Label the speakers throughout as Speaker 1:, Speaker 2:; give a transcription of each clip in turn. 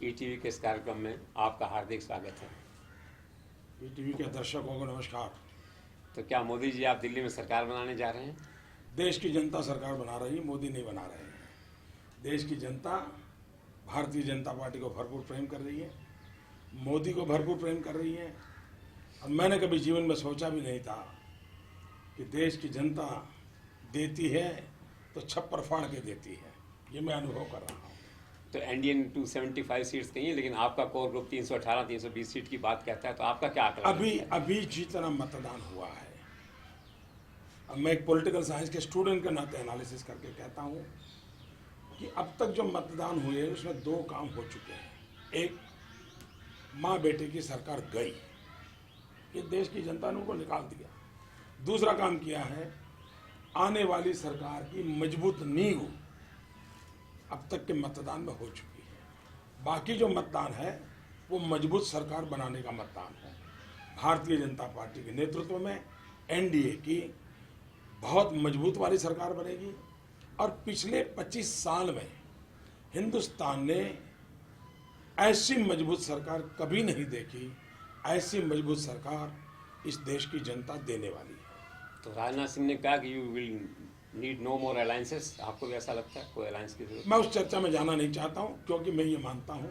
Speaker 1: ETV के इस कार्यक्रम में आपका हार्दिक स्वागत है।
Speaker 2: ईटीवी के दर्शकों को नमस्कार।
Speaker 1: तो क्या मोदी जी आप दिल्ली में सरकार बनाने जा रहे हैं?
Speaker 2: देश की जनता सरकार बना रही है, मोदी नहीं बना रहे हैं। देश की जनता भारतीय जनता पार्टी को भरपूर प्रेम कर रही है, मोदी को भरपूर प्रेम कर रही है। और मैंने कभी जीवन में सोचा भी नहीं था कि देश की जनता देती है तो छप्पर फाड़ के देती है। ये मैं अनुभव कर रहा हूँ।
Speaker 1: तो एनडीए ने 275 सीट्स कही है, लेकिन आपका कोर ग्रुप 318 320 सीट की बात कहता है, तो आपका क्या आंकड़ा?
Speaker 2: अभी जितना मतदान हुआ है, अब मैं एक पॉलिटिकल साइंस के स्टूडेंट के नाते एनालिसिस करके कहता हूँ कि अब तक जो मतदान हुए उसमें दो काम हो चुके हैं। एक, माँ बेटे की सरकार गई, ये देश की जनता ने उनको निकाल दिया। दूसरा काम किया है, आने वाली सरकार की मजबूत नींव अब तक के मतदान में हो चुकी है। बाकी जो मतदान है वो मजबूत सरकार बनाने का मतदान है। भारतीय जनता पार्टी के नेतृत्व में एनडीए की बहुत मजबूत वाली सरकार बनेगी। और पिछले 25 साल में हिंदुस्तान ने ऐसी मजबूत सरकार कभी नहीं देखी। ऐसी मजबूत सरकार इस देश की जनता देने वाली है।
Speaker 1: तो राजनाथ सिंह ने कहा कि you will need no more alliances. आपको भी ऐसा लगता है कोई अलायंस की जरूरत?
Speaker 2: मैं उस चर्चा में जाना नहीं चाहता हूं, क्योंकि मैं ये मानता हूं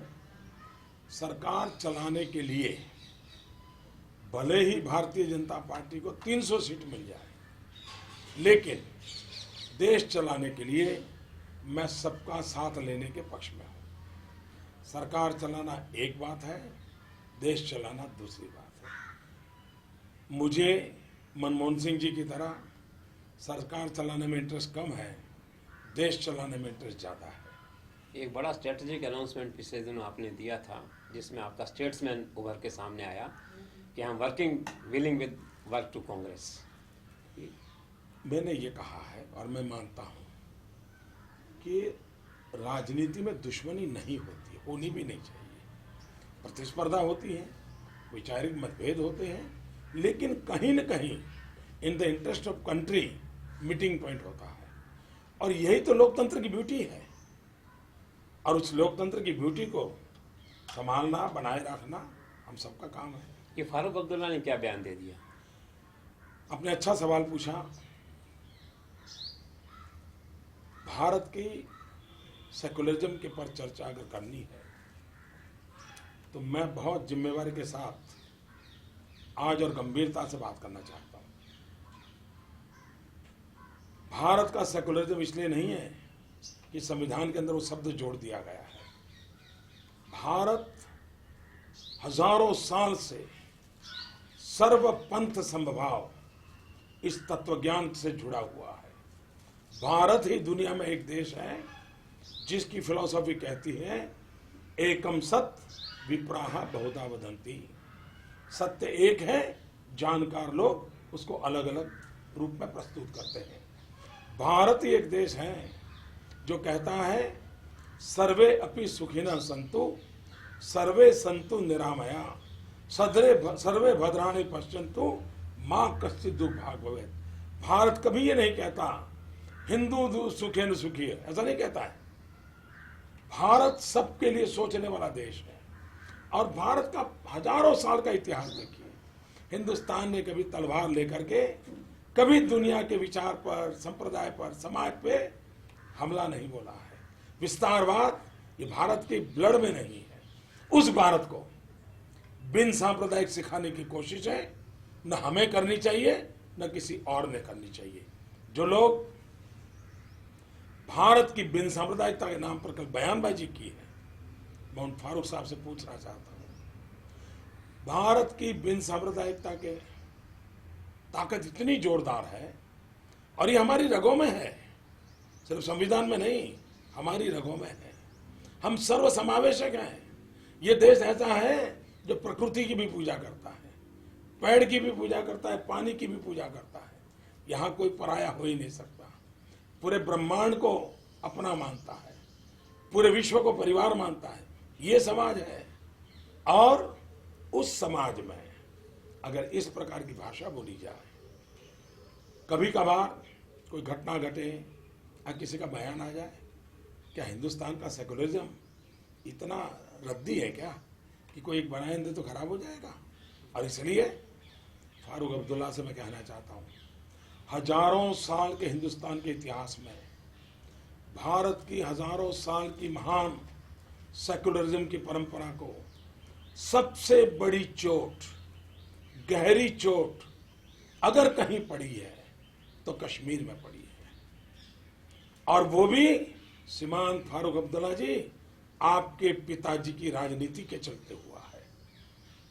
Speaker 2: सरकार चलाने के लिए भले ही भारतीय जनता पार्टी को 300 सीट मिल जाए, लेकिन देश चलाने के लिए मैं सबका साथ लेने के पक्ष में हूं। सरकार चलाना एक बात है, देश चलाना दूसरी बात है। मुझे मनमोहन सिंह जी की तरह सरकार चलाने में इंटरेस्ट कम है, देश चलाने में इंटरेस्ट ज़्यादा है।
Speaker 1: एक बड़ा स्ट्रेटेजिक अनाउंसमेंट पिछले दिनों आपने दिया था, जिसमें आपका स्टेट्समैन उभर के सामने आया कि हम working willing with work to Congress.
Speaker 2: मैंने ये कहा है और मैं मानता हूँ कि राजनीति में दुश्मनी नहीं होती, होनी भी नहीं चाहिए। प्रतिस्पर्धा होती है, वैचारिक मतभेद होते हैं, लेकिन कहीं न कहीं in the interest of country meeting point होता है। और यही तो लोकतंत्र की ब्यूटी है। और उस लोकतंत्र की ब्यूटी को संभालना, बनाए रखना हम सबका काम है।
Speaker 1: ये फारूक अब्दुल्ला ने क्या बयान दे दिया?
Speaker 2: आपने अच्छा सवाल पूछा। भारत की सेकुलरिज्म के पर चर्चा अगर करनी है तो मैं बहुत जिम्मेवारी के साथ आज और गंभीरता से बात करना चाहता हूं। भारत का सेकुलरिज्म इसलिए नहीं है कि संविधान के अंदर वो शब्द जोड़ दिया गया है। भारत हजारों साल से सर्वपंथ समभाव इस तत्वज्ञान से जुड़ा हुआ है। भारत ही दुनिया में एक देश है जिसकी फिलॉसफी कहती है एकम सत विप्राह बहुधा वदंती। सत्य एक है, जानकार लोग उसको अलग अलग रूप में प्रस्तुत करते हैं। भारत ही एक देश है जो कहता है सर्वे अपि सुखिनः सन्तु सर्वे सन्तु निरामया सर्वे भद्राणि पश्यन्तु मां कश्चित् दुर्भाग् भवेत्। भारत कभी ये नहीं कहता हिंदू सुखेन सुखी है, ऐसा नहीं कहता है। भारत सबके लिए सोचने वाला देश है। और भारत का हजारों साल का इतिहास देखिए, हिंदुस्तान ने कभी तलवार लेकर के कभी दुनिया के विचार पर, संप्रदाय पर, समाज पे हमला नहीं बोला है। विस्तारवाद ये भारत के ब्लड में नहीं है। उस भारत को बिन सांप्रदायिक सिखाने की कोशिश है न हमें करनी चाहिए न किसी और ने करनी चाहिए। जो लोग भारत की बिन सांप्रदायिकता के नाम पर कल बयानबाजी की है, मैं उन फारूक साहब से पूछना चाहता हूं, भारत की बिन सांप्रदायिकता के ताकत इतनी जोरदार है और ये हमारी रगों में है, सिर्फ संविधान में नहीं, हमारी रगों में है। हम सर्वसमावेशक हैं। ये देश ऐसा है जो प्रकृति की भी पूजा करता है, पेड़ की भी पूजा करता है, पानी की भी पूजा करता है। यहाँ कोई पराया हो ही नहीं सकता। पूरे ब्रह्मांड को अपना मानता है, पूरे विश्व को परिवार मानता है। ये समाज है। और उस समाज में अगर इस प्रकार की भाषा बोली जाए, कभी कभार कोई घटना घटे या किसी का बयान आ जाए, क्या हिंदुस्तान का सेकुलरिज्म इतना रद्दी है क्या कि कोई एक बयान दे तो खराब हो जाएगा। और इसलिए फारूक अब्दुल्ला से मैं कहना चाहता हूँ, हजारों साल के हिंदुस्तान के इतिहास में भारत की हजारों साल की महान सेकुलरिज्म की परंपरा को सबसे बड़ी चोट, गहरी चोट अगर कहीं पड़ी है तो कश्मीर में पड़ी है। और वो भी श्रीमान फारूक अब्दुल्ला जी आपके पिताजी की राजनीति के चलते हुआ है।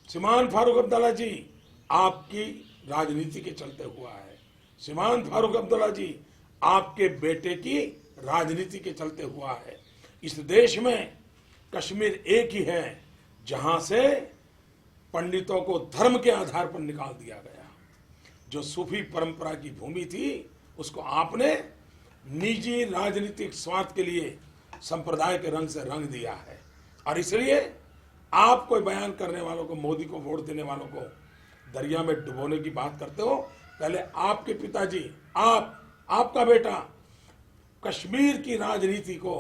Speaker 2: श्रीमान फारूक अब्दुल्ला जी आपकी राजनीति के चलते हुआ है। श्रीमान फारूक अब्दुल्ला जी आपके बेटे की राजनीति के चलते हुआ है। इस देश में कश्मीर एक ही है जहां से पंडितों को धर्म के आधार पर निकाल दिया गया। जो सूफी परंपरा की भूमि थी उसको आपने निजी राजनीतिक स्वार्थ के लिए संप्रदाय के रंग से रंग दिया है। और इसलिए आप कोई बयान करने वालों को, मोदी को वोट देने वालों को दरिया में डुबोने की बात करते हो, पहले आपके पिताजी, आपका बेटा कश्मीर की राजनीति को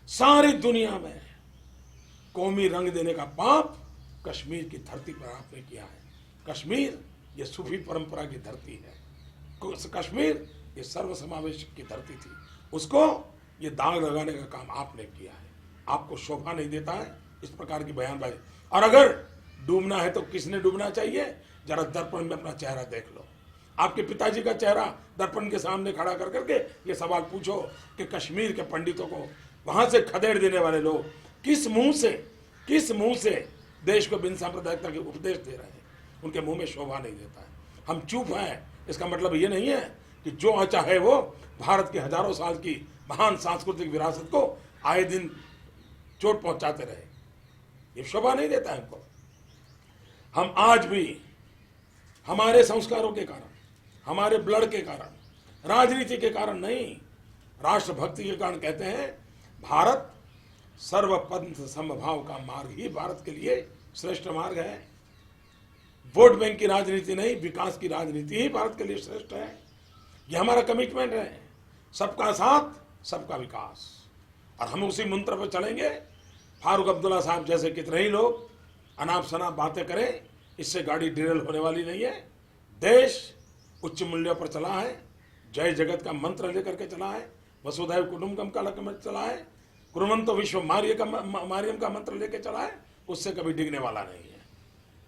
Speaker 2: सारी दुनिया में कौमी रंग देने का पाप कश्मीर की धरती पर आपने किया है। कश्मीर ये सूफी परंपरा की धरती है। कश्मीर ये सर्वसमावेशक की धरती थी, उसको ये दाग लगाने का काम आपने किया है। आपको शोभा नहीं देता है इस प्रकार की बयानबाजी। और अगर डूबना है तो किसने डूबना चाहिए, जरा दर्पण में अपना चेहरा देख लो। आपके पिताजी का चेहरा दर्पण के सामने खड़ा कर करके ये सवाल पूछो कि कश्मीर के पंडितों को वहां से खदेड़ देने वाले लोग किस मुंह से देश को बिन सांप्रदायिकता के उपदेश दे रहे हैं। उनके मुंह में शोभा नहीं देता है। हम चुप हैं, इसका मतलब ये नहीं है कि जो चाहे वो भारत की हजारों साल की महान सांस्कृतिक विरासत को आए दिन चोट पहुंचाते रहे। ये शोभा नहीं देता है हमको। हम आज भी हमारे संस्कारों के कारण, हमारे ब्लड के कारण, राजनीति के कारण नहीं, राष्ट्रभक्ति के कारण कहते हैं भारत सर्वपंथ समभाव का मार्ग ही भारत के लिए श्रेष्ठ मार्ग है। वोट बैंक की राजनीति नहीं, विकास की राजनीति ही भारत के लिए श्रेष्ठ है। यह हमारा कमिटमेंट है, सबका साथ सबका विकास। और हम उसी मंत्र पर चलेंगे। फारूक अब्दुल्ला साहब जैसे कितने ही लोग अनाप शनाप बातें करें, इससे गाड़ी डिरेल होने वाली नहीं है। देश उच्च मूल्यों पर चला है, जय जगत का मंत्र लेकर के चला है, वसुधैव कुटुंबकम का मंत्र चला है, कुर्वन्तो विश्व मार्यम का मंत्र लेके चला है, उससे कभी डिगने वाला नहीं है।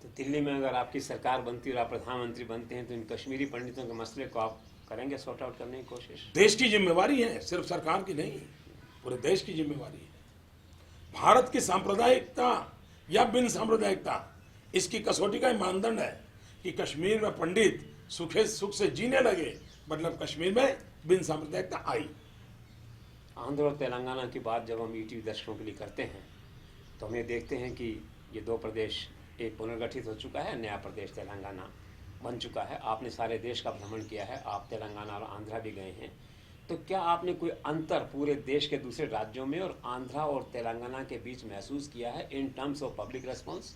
Speaker 1: तो दिल्ली में अगर आपकी सरकार बनती और आप प्रधानमंत्री बनते हैं तो इन कश्मीरी पंडितों के मसले को आप करेंगे सॉर्ट आउट करने की कोशिश?
Speaker 2: देश की जिम्मेवारी है, सिर्फ सरकार की नहीं, पूरे देश की जिम्मेवारी है। भारत की सांप्रदायिकता या बिन सांप्रदायिकता, इसकी कसौटी का मानदंड है कि कश्मीर में पंडित सुख से जीने लगे, मतलब कश्मीर में बिन सांप्रदायिकता आई।
Speaker 1: आंध्र और तेलंगाना की बात जब हम ईटीवी दर्शकों के लिए करते हैं तो हम ये देखते हैं कि ये दो प्रदेश, एक पुनर्गठित हो चुका है, नया प्रदेश तेलंगाना बन चुका है। आपने सारे देश का भ्रमण किया है, आप तेलंगाना और आंध्रा भी गए हैं, तो क्या आपने कोई अंतर पूरे देश के दूसरे राज्यों में और आंध्रा और तेलंगाना के बीच महसूस किया है in terms of public response,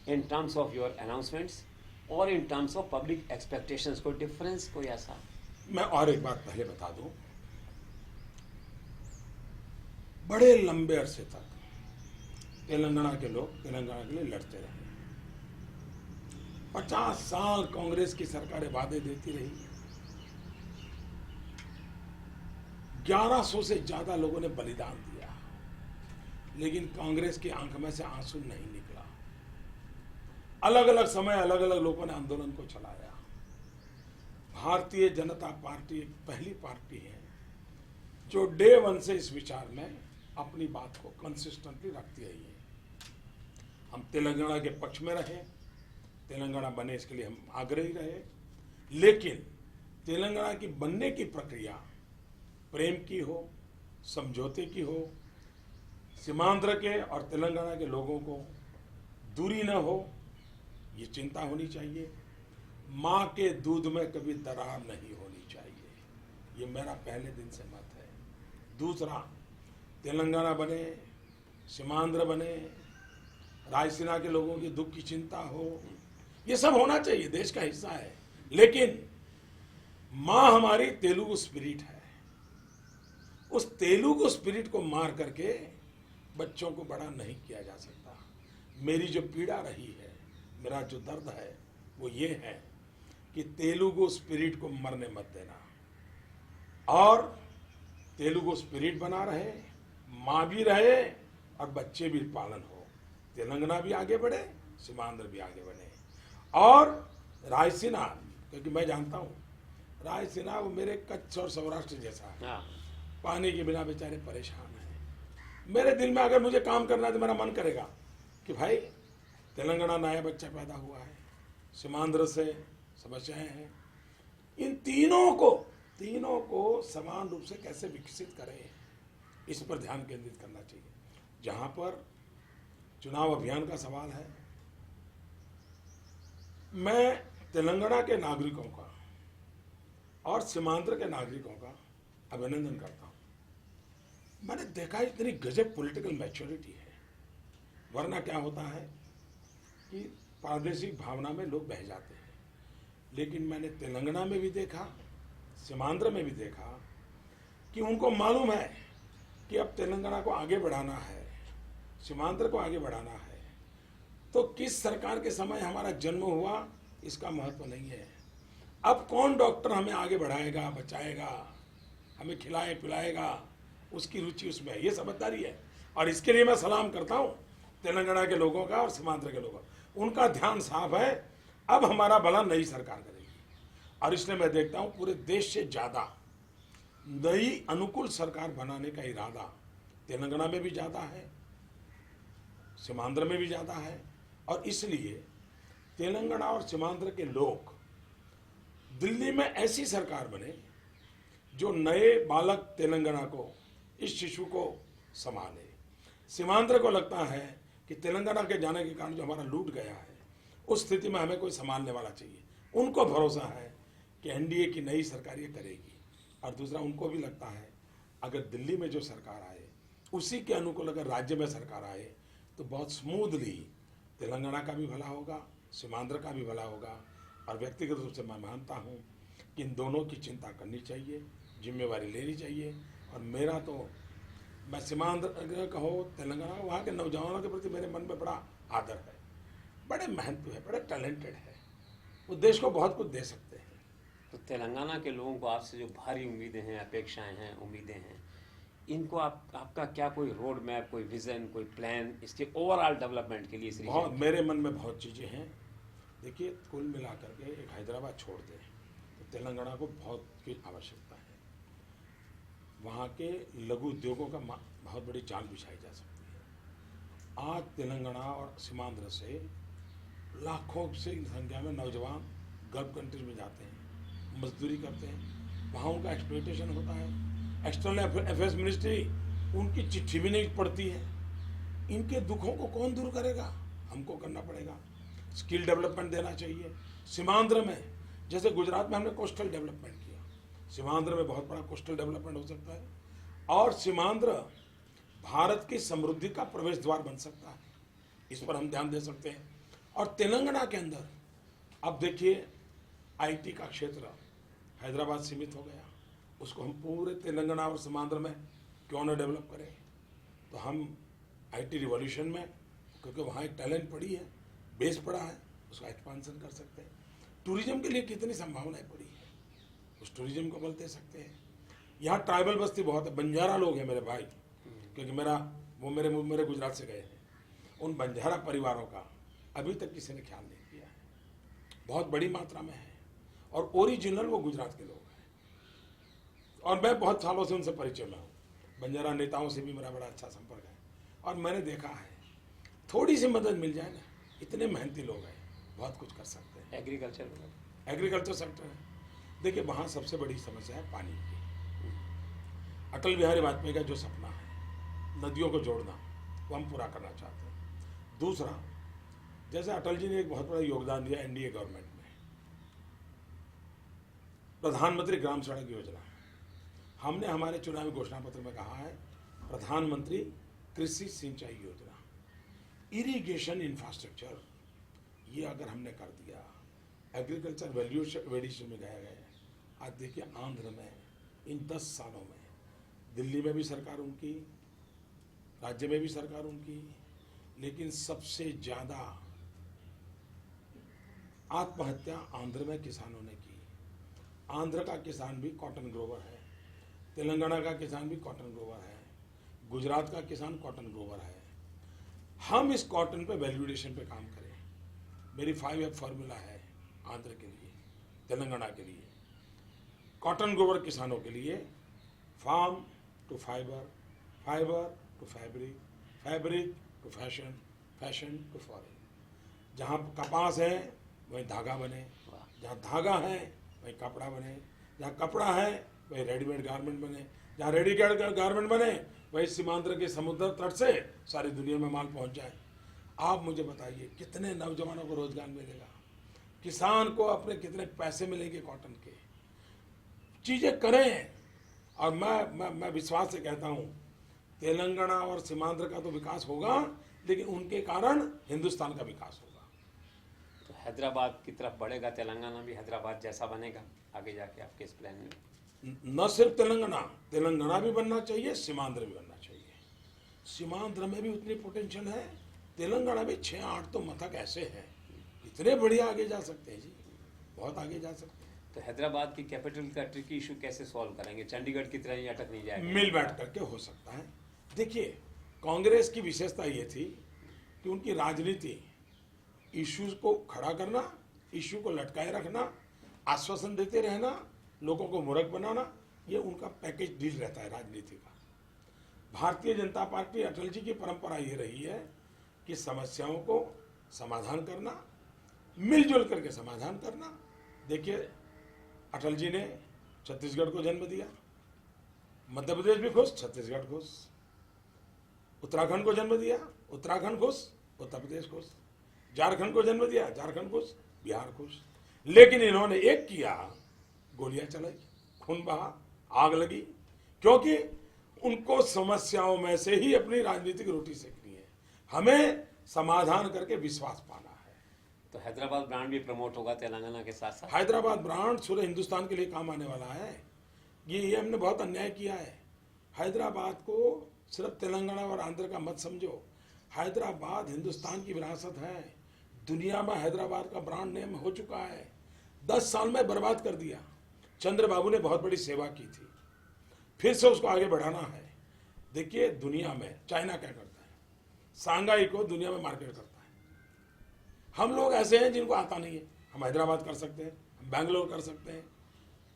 Speaker 1: in terms of your announcements और in terms of public expectations? कोई डिफरेंस कोई ऐसा?
Speaker 2: मैं और एक बात पहले बता दूं, बड़े लंबे अरसे तक तेलंगाना के लोग तेलंगाना के लिए लड़ते रहे। 50 साल कांग्रेस की सरकारें वादे देती रही, 1100 से ज्यादा लोगों ने बलिदान दिया, लेकिन कांग्रेस की आंख में से आंसू नहीं निकला। अलग अलग समय अलग अलग लोगों ने आंदोलन को चलाया। भारतीय जनता पार्टी एक पहली पार्टी है जो डे वन से इस विचार में अपनी बात को कंसिस्टेंटली रखती रही है। हम तेलंगाना के पक्ष में रहे, तेलंगाना बने इसके लिए हम आग्रही रहे, लेकिन तेलंगाना की बनने की प्रक्रिया प्रेम की हो, समझौते की हो, सीमांध्र के और तेलंगाना के लोगों को दूरी न हो, ये चिंता होनी चाहिए। माँ के दूध में कभी दरार नहीं होनी चाहिए, ये मेरा पहले दिन से मत है। दूसरा, तेलंगाना बने, सीमांध्र बने, रायसीना के लोगों की दुख की चिंता हो, ये सब होना चाहिए, देश का हिस्सा है। लेकिन माँ हमारी तेलुगु स्पिरिट है, उस तेलुगु स्पिरिट को मार करके बच्चों को बड़ा नहीं किया जा सकता। मेरी जो पीड़ा रही है, मेरा जो दर्द है, वो ये है कि तेलुगु स्पिरिट को मरने मत देना, और तेलुगु स्पिरिट बना रहे, माँ भी रहे और बच्चे भी पालन हो, तेलंगाना भी आगे बढ़े, सीमांध्र भी आगे बढ़े। और रायसीना, क्योंकि मैं जानता हूँ रायसीना वो मेरे कच्छ और सौराष्ट्र जैसा है,
Speaker 1: हाँ,
Speaker 2: पानी के बिना बेचारे परेशान हैं। मेरे दिल में अगर मुझे काम करना है तो मेरा मन करेगा कि भाई तेलंगाना नया बच्चा पैदा हुआ है, सीमांध्र से समस्याएं हैं, इन तीनों को समान रूप से कैसे विकसित करें, इस पर ध्यान केंद्रित करना चाहिए। जहां पर चुनाव अभियान का सवाल है, मैं तेलंगाना के नागरिकों का और सीमांध्र के नागरिकों का अभिनंदन करता हूं। मैंने देखा इतनी गजब पॉलिटिकल मैच्योरिटी है, वरना क्या होता है कि प्रादेशिक भावना में लोग बह जाते हैं। लेकिन मैंने तेलंगाना में भी देखा, सीमांध्र में भी देखा कि उनको मालूम है कि अब तेलंगाना को आगे बढ़ाना है, सीमांध्र को आगे बढ़ाना है, तो किस सरकार के समय हमारा जन्म हुआ इसका महत्व नहीं है। अब कौन डॉक्टर हमें आगे बढ़ाएगा, बचाएगा, हमें खिलाए पिलाएगा, उसकी रुचि उसमें है, ये समझदारी है। और इसके लिए मैं सलाम करता हूँ तेलंगाना के लोगों का और सीमांध्र के लोगों का। उनका ध्यान साफ है, अब हमारा भला नई सरकार करेगी। और इसलिए मैं देखता हूँ पूरे देश से ज़्यादा नई अनुकूल सरकार बनाने का इरादा तेलंगाना में भी ज़्यादा है, सीमांध्र में भी ज़्यादा है। और इसलिए तेलंगाना और सीमांध्र के लोग दिल्ली में ऐसी सरकार बने जो नए बालक तेलंगाना को, इस शिशु को संभाले। सीमांध्र को लगता है कि तेलंगाना के जाने के कारण जो हमारा लूट गया है, उस स्थिति में हमें कोई संभालने वाला चाहिए। उनको भरोसा है कि एनडीए की नई सरकार ये करेगी। और दूसरा, उनको भी लगता है अगर दिल्ली में जो सरकार आए उसी के अनुकूल अगर राज्य में सरकार आए तो बहुत स्मूथली तेलंगाना का भी भला होगा, सीमांध्र का भी भला होगा। और व्यक्तिगत रूप से मैं मानता हूँ कि इन दोनों की चिंता करनी चाहिए, जिम्मेवारी लेनी चाहिए। और मेरा तो, मैं सीमांध्र कहो तेलंगाना, वहाँ के नौजवानों के प्रति मेरे मन में बड़ा आदर है, बड़े मेहनती है, बड़े टैलेंटेड है, वो देश को बहुत कुछ दे सकते हैं।
Speaker 1: तो तेलंगाना के लोगों को आपसे जो भारी उम्मीदें हैं, अपेक्षाएं हैं, उम्मीदें हैं, इनको आपका क्या कोई रोड मैप, कोई विजन, कोई प्लान इसके ओवरऑल डेवलपमेंट के लिए इस
Speaker 2: बहुत मेरे मन में बहुत चीज़ें हैं। देखिए, कुल मिलाकर के एक हैदराबाद छोड़ दें तो तेलंगाना को बहुत की आवश्यकता है। वहाँ के लघु उद्योगों का बहुत बड़ी जाल बिछाई जा सकती है। आज तेलंगाना और सीमांध्र से लाखों से संख्या में नौजवान गल्फ कंट्रीज में जाते हैं, मजदूरी करते हैं, वहाँ उनका एक्सप्लॉयटेशन होता है। एक्सटर्नल अफेयर्स मिनिस्ट्री उनकी चिट्ठी भी नहीं पढ़ती है। इनके दुखों को कौन दूर करेगा? हमको करना पड़ेगा। स्किल डेवलपमेंट देना चाहिए। सीमांध्र में, जैसे गुजरात में हमने कोस्टल डेवलपमेंट किया, सीमांध्र में बहुत बड़ा कोस्टल डेवलपमेंट हो सकता है। और सीमांध्र भारत की समृद्धि का प्रवेश द्वार बन सकता है, इस पर हम ध्यान दे सकते हैं। और तेलंगाना के अंदर अब देखिए, आईटी का क्षेत्र हैदराबाद सीमित हो गया, उसको हम पूरे तेलंगाना और सीमांध्र में क्यों न डेवलप करें। तो हम आईटी रिवॉल्यूशन में, क्योंकि वहाँ एक टैलेंट पड़ी है, बेस पड़ा है, उसका एक्सपांसन कर सकते हैं। टूरिज्म के लिए कितनी संभावनाएं पड़ी है, उस टूरिज्म को बल दे सकते हैं। यहाँ ट्राइबल बस्ती बहुत है, बंजारा लोग हैं मेरे भाई, क्योंकि मेरे गुजरात से गए हैं। उन बंजारा परिवारों का अभी तक किसी ने ख्याल नहीं किया है, बहुत बड़ी मात्रा में है। और ओरिजिनल वो गुजरात के लोग हैं, और मैं बहुत सालों से उनसे परिचय में हूँ। बंजारा नेताओं से भी मेरा बड़ा अच्छा संपर्क है। और मैंने देखा है, थोड़ी सी मदद मिल जाए ना, इतने मेहनती लोग हैं, बहुत कुछ कर सकते हैं। एग्रीकल्चर सेक्टर है। देखिए, वहाँ सबसे बड़ी समस्या है पानी की। अटल बिहारी वाजपेयी का जो सपना है नदियों को जोड़ना, वो हम पूरा करना चाहते हैं। दूसरा, जैसे अटल जी ने एक बहुत बड़ा योगदान दिया एनडीए गवर्नमेंट में, प्रधानमंत्री ग्राम सड़क योजना। हमने हमारे चुनावी घोषणा पत्र में कहा है प्रधानमंत्री कृषि सिंचाई योजना, इरिगेशन इंफ्रास्ट्रक्चर, ये अगर हमने कर दिया, एग्रीकल्चर वैल्यू एडिशन में गया गया। आज देखिए, आंध्र में इन 10 सालों में, दिल्ली में भी सरकार उनकी राज्य में भी सरकार उनकी, लेकिन सबसे ज्यादा आत्महत्या आंध्र में किसानों ने की। आंध्र का किसान भी कॉटन ग्रोवर है, तेलंगाना का किसान भी कॉटन ग्रोवर है, गुजरात का किसान कॉटन ग्रोवर है। हम इस कॉटन पे वैल्यूएशन पे काम करें। मेरी 5F फॉर्मूला है आंध्र के लिए, तेलंगाना के लिए, कॉटन ग्रोवर किसानों के लिए, farm to fibre, fibre to fabric, fabric to fashion, fashion to foreign. जहाँ कपास है वहीं धागा बने, जहाँ धागा है वहीं कपड़ा बने, जहाँ कपड़ा है वहीं रेडीमेड गारमेंट बने, जहाँ रेडीमेड गारमेंट बने वहीं सीमांध्र के समुद्र तट से सारी दुनिया में माल पहुँच जाए। आप मुझे बताइए कितने नौजवानों को रोजगार मिलेगा, किसान को अपने कितने पैसे मिलेंगे कॉटन के। चीजें करें। और मैं विश्वास से कहता हूं तेलंगाना और सीमांध्र का तो विकास होगा, लेकिन उनके कारण हिंदुस्तान का विकास होगा।
Speaker 1: तो हैदराबाद की तरफ बढ़ेगा, तेलंगाना भी हैदराबाद जैसा बनेगा आगे जाके आपके इस प्लान में?
Speaker 2: न सिर्फ तेलंगाना भी बनना चाहिए, सीमांध्र भी बनना चाहिए। सीमांध्र में भी उतनी पोटेंशियल है, तेलंगाना में 6-8 तो मथक ऐसे हैं, इतने बढ़िया आगे जा सकते हैं जी, बहुत आगे जा सकते हैं।
Speaker 1: तो हैदराबाद की कैपिटल का ट्रिकी इशू कैसे सॉल्व करेंगे? चंडीगढ़ की तरह ही अटक नहीं जाएगा?
Speaker 2: मिल बैठ करके हो सकता है। देखिए, कांग्रेस की विशेषता ये थी कि उनकी राजनीति इश्यूज को खड़ा करना, इश्यू को लटकाए रखना, आश्वासन देते रहना, लोगों को मूर्ख बनाना, ये उनका पैकेज डील रहता है राजनीति का। भारतीय जनता पार्टी, अटल जी की परंपरा ये रही है कि समस्याओं को समाधान करना, मिलजुल करके समाधान करना। देखिए, अटल जी ने छत्तीसगढ़ को जन्म दिया, मध्य प्रदेश भी खुश, छत्तीसगढ़ खुश। उत्तराखंड को जन्म दिया, उत्तराखंड खुश, उत्तर प्रदेश खुश। झारखंड को जन्म दिया, झारखंड खुश, बिहार खुश। लेकिन इन्होंने एक किया, गोलियां चलाई, खून बहा, आग लगी, क्योंकि उनको समस्याओं में से ही अपनी राजनीतिक रोटी सेकनी है। हमें समाधान करके विश्वास पाना है।
Speaker 1: तो हैदराबाद ब्रांड भी प्रमोट होगा तेलंगाना के साथ साथ?
Speaker 2: हैदराबाद ब्रांड पूरे हिंदुस्तान के लिए काम आने वाला है। ये हमने बहुत अन्याय किया है। हैदराबाद को सिर्फ तेलंगाना और आंध्र का मत समझो। हैदराबाद हिंदुस्तान की विरासत है। दुनिया में हैदराबाद का ब्रांड नेम हो चुका है। 10 साल में बर्बाद कर दिया। चंद्रबाबू ने बहुत बड़ी सेवा की थी, फिर से उसको आगे बढ़ाना है। देखिए, दुनिया में चाइना क्या करता है, सांघाई को दुनिया में मार्केट करता है। हम लोग ऐसे हैं जिनको आता नहीं है। हम हैदराबाद कर सकते हैं, हम बैंगलोर कर सकते हैं,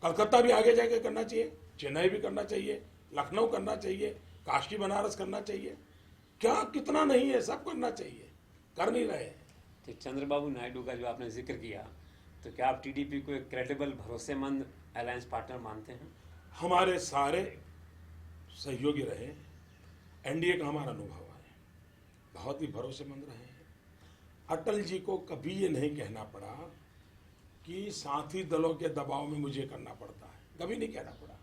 Speaker 2: कलकत्ता भी आगे जाके करना चाहिए, चेन्नई भी करना चाहिए, लखनऊ करना चाहिए, काशी बनारस करना चाहिए। क्या कितना नहीं है, सब करना चाहिए, कर नहीं रहे।
Speaker 1: तो चंद्रबाबू नायडू का जो आपने जिक्र किया, तो क्या आप टीडीपी को एक क्रेडिबल, भरोसेमंद अलायंस पार्टनर मानते हैं?
Speaker 2: हमारे सारे सहयोगी रहे, एनडीए का हमारा अनुभव है, बहुत ही भरोसेमंद रहे हैं। अटल जी को कभी ये नहीं कहना पड़ा कि साथी दलों के दबाव में मुझे करना पड़ता है, कभी नहीं कहना पड़ा।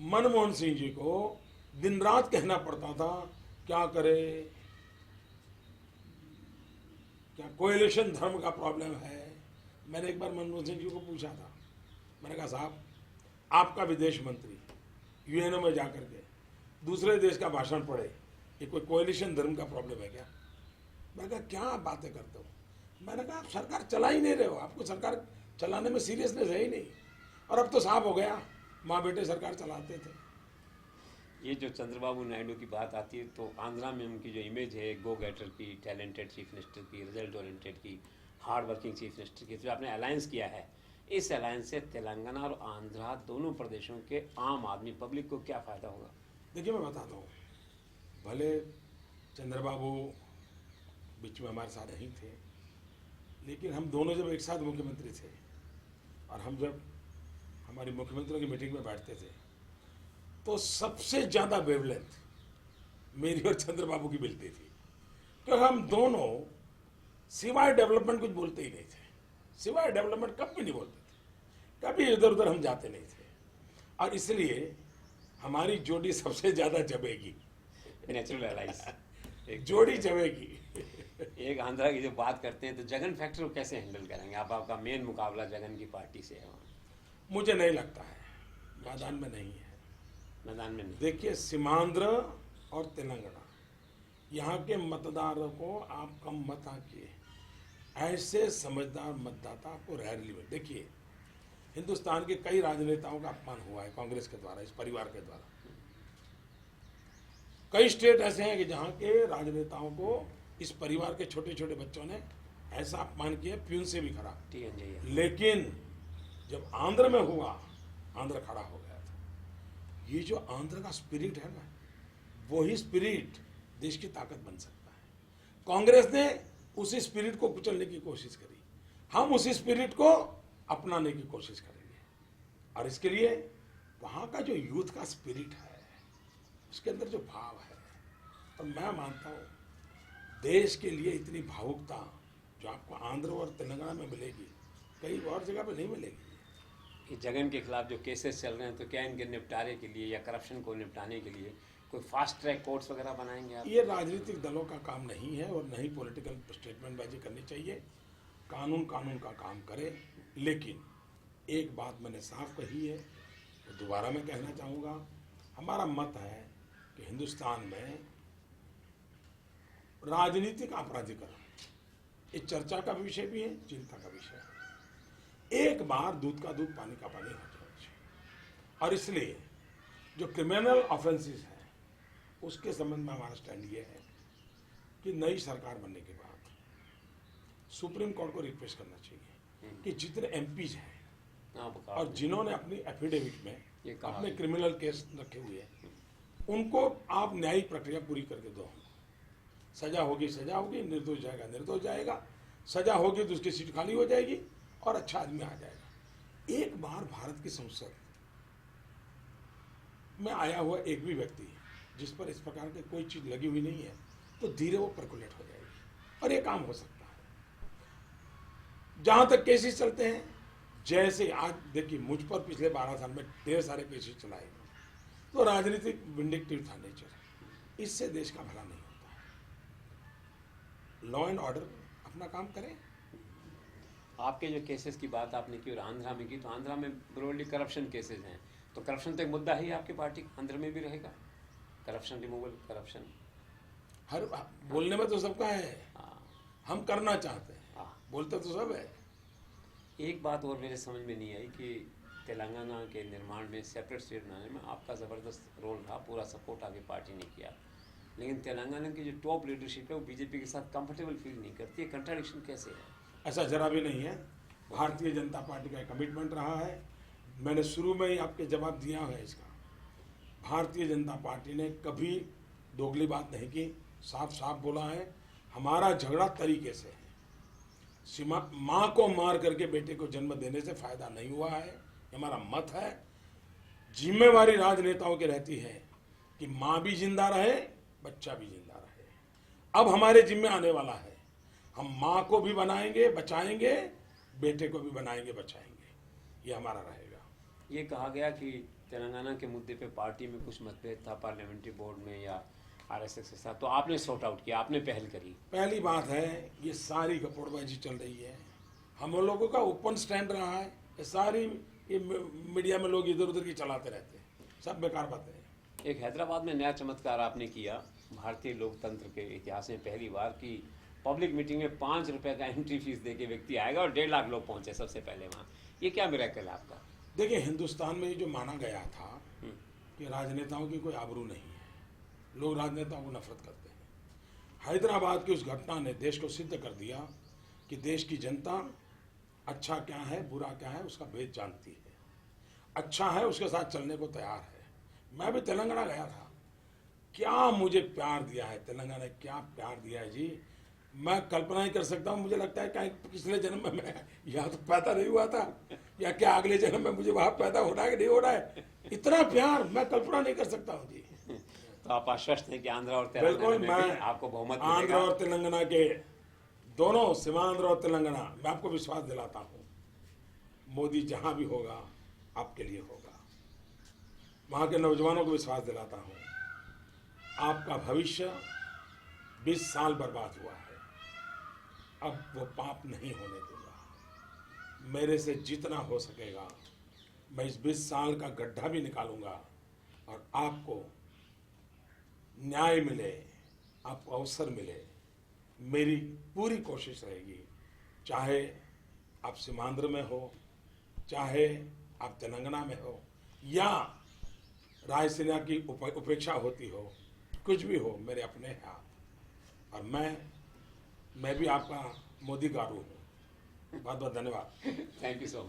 Speaker 2: मनमोहन सिंह जी को दिन रात कहना पड़ता था क्या करे, क्या कोएलिशन धर्म का प्रॉब्लम है। मैंने एक बार मनमोहन सिंह जी को पूछा था, मैंने कहा साहब, आपका विदेश मंत्री यूएनओ में जाकर के दूसरे देश का भाषण पढ़े, ये कोई कोएलिशन धर्म का प्रॉब्लम है क्या? मैंने कहा क्या आप बातें करते हो? मैंने कहा आप सरकार चला ही नहीं रहे हो, आपको सरकार चलाने में सीरियसनेस है ही नहीं। और अब तो साफ हो गया, माँ बेटे सरकार चलाते थे।
Speaker 1: ये जो चंद्रबाबू नायडू की बात आती है, तो आंध्रा में उनकी जो इमेज है, गो गेटर की, टैलेंटेड चीफ मिनिस्टर की, रिजल्ट ओरिएंटेड की, हार्ड वर्किंग चीफ मिनिस्टर की, जो आपने अलायंस किया है, इस अलायंस से तेलंगाना और आंध्रा दोनों प्रदेशों के आम आदमी, पब्लिक को क्या फ़ायदा होगा?
Speaker 2: देखिए, मैं बताता हूँ, भले चंद्रबाबू बीच में हमारे साथ नहीं थे, लेकिन हम दोनों जब एक साथ मुख्यमंत्री थे और हम जब हमारी मुख्यमंत्रियों की मीटिंग में बैठते थे, तो सबसे ज़्यादा वेवलेंथ मेरी और चंद्रबाबू की मिलती थी। क्योंकि हम दोनों सिवाय डेवलपमेंट कुछ बोलते ही नहीं थे, सिवाय डेवलपमेंट कभी नहीं बोलते थे, कभी इधर उधर हम जाते नहीं थे। और इसलिए हमारी जोड़ी सबसे ज़्यादा जमेगी।
Speaker 1: नेचुरल अलाइंस,
Speaker 2: एक जोड़ी जमेगी।
Speaker 1: एक आंध्रा की जो बात करते हैं, तो जगन फैक्टर को कैसे हैंडल करेंगे आप? आपका मेन मुकाबला जगन की पार्टी से है वहाँ।
Speaker 2: मुझे नहीं लगता है, मैदान में नहीं है।
Speaker 1: मैदान में नहीं।
Speaker 2: देखिए, सीमांध्र और तेलंगाना यहाँ के मतदारों को आप कम मत आंकिए। ऐसे समझदार मतदाता आपको रैरली में देखिए। हिंदुस्तान के कई राजनेताओं का अपमान हुआ है कांग्रेस के द्वारा, इस परिवार के द्वारा। कई स्टेट ऐसे हैं कि जहाँ के राजनेताओं को इस परिवार के छोटे छोटे बच्चों ने ऐसा अपमान किया, प्यून से भी खराब। लेकिन जब आंध्र में हुआ, आंध्र खड़ा हो गया था। ये जो आंध्र का स्पिरिट है ना, वही स्पिरिट देश की ताकत बन सकता है। कांग्रेस ने उसी स्पिरिट को कुचलने की कोशिश करी, हम उसी स्पिरिट को अपनाने की कोशिश करेंगे। और इसके लिए वहाँ का जो यूथ का स्पिरिट है, उसके अंदर जो भाव है, और मैं मानता हूँ देश के लिए इतनी भावुकता जो आपको आंध्र और तेलंगाना में मिलेगी, कई और जगह पे नहीं मिलेगी।
Speaker 1: ये जगन के खिलाफ जो केसेस चल रहे हैं, तो क्या इनके निपटारे के लिए या करप्शन को निपटाने के लिए कोई फास्ट ट्रैक कोर्ट्स वगैरह बनाएंगे आप?
Speaker 2: ये राजनीतिक दलों का काम नहीं है और नहीं पॉलिटिकल स्टेटमेंटबाजी करनी चाहिए। कानून कानून का काम करे। लेकिन एक बात मैंने साफ कही है, तो दोबारा मैं कहना चाहूँगा, हमारा मत है कि हिंदुस्तान में राजनीतिक अपराधीकरण इस चर्चा का विषय भी है, चिंता का विषय है। एक बार दूध का दूध पानी का पानी हो जाना चाहिए। और इसलिए जो क्रिमिनल ऑफेंसेस हैं, उसके संबंध में हमारा स्टैंड ये है कि नई सरकार बनने के बाद सुप्रीम कोर्ट को रिक्वेस्ट करना चाहिए कि जितने एमपीज हैं और जिन्होंने अपनी एफिडेविट में अपने क्रिमिनल केस रखे हुए हैं, उनको आप न्यायिक प्रक्रिया पूरी करके दो। सजा होगी सजा होगी, निर्दोष जाएगा निर्दोष जाएगा, सजा होगी तो उसकी सीट खाली हो जाएगी और अच्छा आदमी आ जाएगा। एक बार भारत की संसद में आया हुआ एक भी व्यक्ति जिस पर इस प्रकार की कोई चीज लगी हुई नहीं है, तो धीरे वो परकुलेट हो जाएगी और ये काम हो सकता है। जहां तक केसेस चलते हैं, जैसे आज देखिए मुझ पर पिछले 12 साल में ढेर सारे केसेस चलाए गए, तो राजनीतिक विंडिक्टिव था नेचर, इससे देश का भला नहीं होता है। लॉ एंड ऑर्डर अपना काम करें।
Speaker 1: आपके जो केसेस की बात आपने की और आंध्रा में की, तो आंध्रा में ब्रॉडली करप्शन केसेस हैं, तो करप्शन तो एक मुद्दा ही आपकी पार्टी आंध्र में भी रहेगा। करप्शन रिमूवल, करप्शन
Speaker 2: हर बोलने में तो सबका है, हम करना चाहते हैं, बोलते तो सब है।
Speaker 1: एक बात और मेरे समझ में नहीं आई कि तेलंगाना के निर्माण में, सेपरेट स्टेट बनाने में आपका ज़बरदस्त रोल रहा, पूरा सपोर्ट आपकी पार्टी ने किया, लेकिन तेलंगाना की जो टॉप लीडरशिप है वो बीजेपी के साथ कंफर्टेबल फील नहीं करती है। कंट्राडिक्शन कैसे है?
Speaker 2: ऐसा जरा भी नहीं है। भारतीय जनता पार्टी का कमिटमेंट रहा है, मैंने शुरू में ही आपके जवाब दिया है इसका। भारतीय जनता पार्टी ने कभी दोगली बात नहीं की, साफ साफ बोला है। हमारा झगड़ा तरीके से है, माँ को मार करके बेटे को जन्म देने से फायदा नहीं हुआ है, हमारा मत है। जिम्मेवारी राजनेताओं की रहती है कि माँ भी जिंदा रहे, बच्चा भी जिंदा रहे। अब हमारे जिम्मे आने वाला है, हम माँ को भी बनाएंगे बचाएंगे, बेटे को भी बनाएंगे बचाएंगे, ये हमारा रहेगा।
Speaker 1: ये कहा गया कि तेलंगाना के मुद्दे पे पार्टी में कुछ मतभेद था पार्लियामेंट्री बोर्ड में या आरएसएस के साथ, तो आपने सॉर्ट आउट किया, आपने पहल करी।
Speaker 2: पहली बात है, ये सारी गपोड़बाजी चल रही है, हम लोगों का ओपन स्टैंड रहा है। ये सारी ये मीडिया में लोग इधर उधर की चलाते रहते हैं, सब बेकार बातें हैं।
Speaker 1: एक हैदराबाद में नया चमत्कार आपने किया, भारतीय लोकतंत्र के इतिहास में पहली बार की पब्लिक मीटिंग में 5 रुपए का एंट्री फीस दे के व्यक्ति आएगा और 1.5 लाख लोग पहुंचे सबसे पहले वहाँ। ये क्या मिरेकल है आपका?
Speaker 2: देखिए, हिंदुस्तान में ये जो माना गया था कि राजनेताओं की कोई आबरू नहीं है, लोग राजनेताओं को नफरत करते हैं, हैदराबाद की उस घटना ने देश को सिद्ध कर दिया कि देश की जनता अच्छा क्या है बुरा क्या है उसका भेद जानती है। अच्छा है उसके साथ चलने को तैयार है। मैं भी तेलंगाना गया था, क्या मुझे प्यार दिया है तेलंगाना ने, क्या प्यार दिया है जी, मैं कल्पना नहीं कर सकता हूँ। मुझे लगता है कहीं पिछले जन्म में मैं यहाँ तो पैदा नहीं हुआ था, या क्या अगले जन्म में मुझे वहाँ पैदा हो रहा है कि नहीं हो रहा है। इतना प्यार मैं कल्पना नहीं कर सकता हूँ जी।
Speaker 1: तो आप आश्वस्त हैं कि आंध्र और तेलंगाना में भी आपको बहुमत मिलेगा?
Speaker 2: आंध्र और तेलंगाना के दोनों, सीमांध्र और तेलंगाना, मैं आपको विश्वास दिलाता हूँ, मोदी जहाँ भी होगा आपके लिए होगा। वहाँ के नौजवानों को विश्वास दिलाता हूँ, आपका भविष्य 20 साल बर्बाद हुआ है, अब वो पाप नहीं होने दूंगा। मेरे से जितना हो सकेगा मैं इस 20 साल का गड्ढा भी निकालूंगा और आपको न्याय मिले, आपको अवसर मिले, मेरी पूरी कोशिश रहेगी, चाहे आप सीमांध्र में हो, चाहे आप तेलंगाना में हो, या रायसीना की उपेक्षा होती हो, कुछ भी हो, मेरे अपने हैं आप। और मैं भी आपका मोदी गारू हूँ। बहुत बहुत धन्यवाद।
Speaker 1: Thank you so much.